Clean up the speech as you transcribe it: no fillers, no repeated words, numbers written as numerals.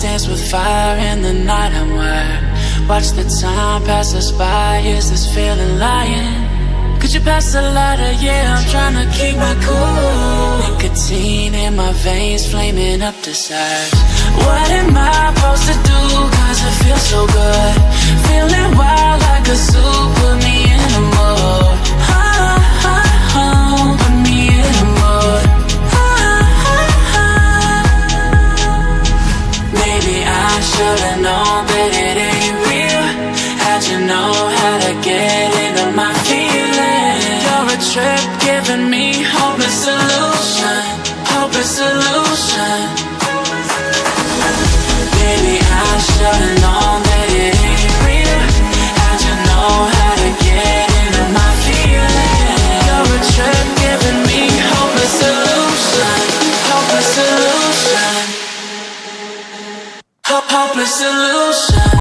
dance with fire in the night, I'm wired. Watch the time pass us by, is this feeling lying? Could you pass the lighter? Yeah, I'm trying to keep my cool. Nicotine in my veins, flaming up desires. What am I supposed to do? Cause it feels so good. Feeling wild like a zoo, put me in a mood. Put me in a mood. Maybe I should've known that it ain't real. How'd you know how to get into my feelings? You're a trip giving me hopeless solution. Hopeless solution. Maybe I should've known that it ain't real. How'd you know how to get into my feelings? You're a trip giving me hopeless solution. Hopeless solution. Hopeless solution.